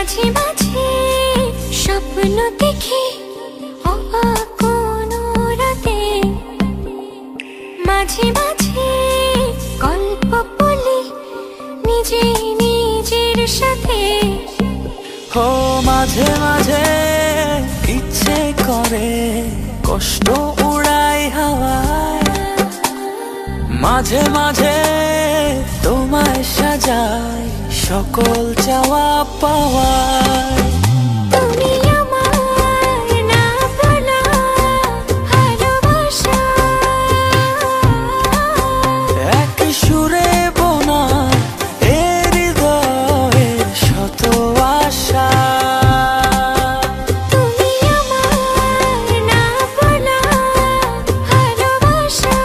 মাঝে মাঝে স্বপ্ন দেখি অবাক কোনো রাতে, মাঝে মাঝে গল্প বলি নিজে নিজের সাথে। ও মাঝে মাঝে ইচ্ছে করে কষ্ট উড়াই হাওয়ায়, মাঝে মাঝে তোমায় সাজাই সকল চাওয়া পাওয়ায়। তুমি আমার না বলা ভালোবাসা, এক সুরে বোনা এ হৃদয়ের শত আশা। তুমি আমার না বলা ভালোবাসা,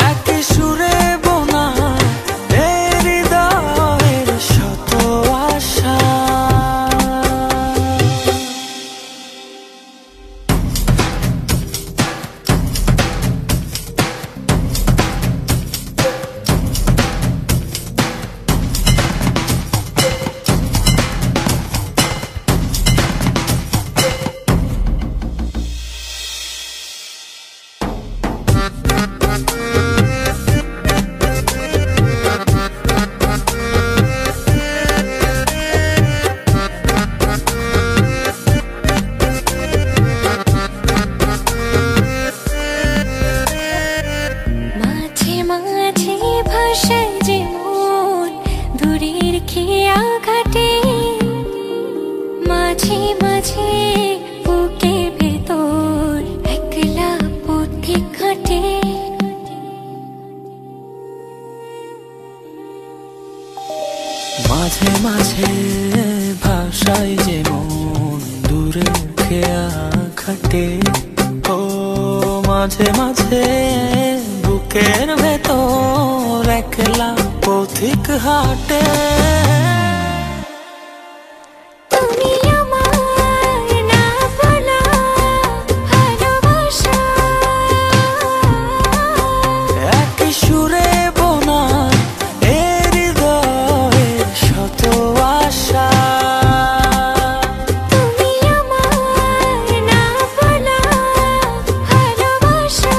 এক সুরে বোনা এ হৃদয়ের শত আশা। মাঝে মাঝে ভাষায় যে মন দূরের খেয়া ঘাটে, মাঝে মাঝে বুকের ভেতর একলা পথে কাটে। মাঝে মাঝে ভাষায় যে মন দূরের খেয়া খাটে, ও মাঝে মাঝে বুকের ভেতর একলা পথিক হাটে। তুমি আমার না বলা ভালোবাসা, এক সুরে বোনা এ হৃদয়ের শত আশা। তুমি আমার না বলা ভালোবাসা,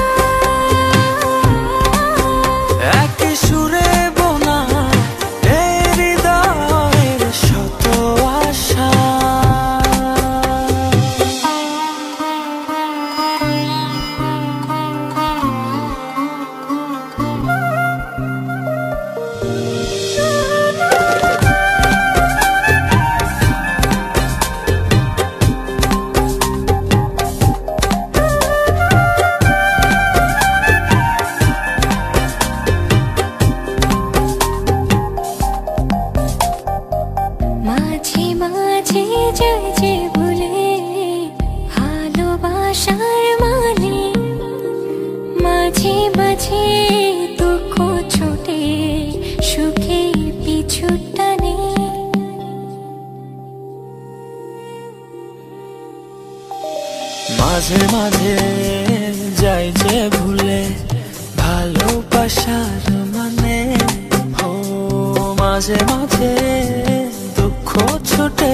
এক সুরে বোনা এ হৃদয়ের শত আশা। মাঝে মাঝে যায় যে ভুলে ভালোবাসার মানে, মাঝে মাঝে দুঃখ ছোটে সুখে পিছু টানে। মাঝে মাঝে যাই যে ভুলে ভালোবাসার মানে, ও মাঝে মাঝে দুঃখ ছুটে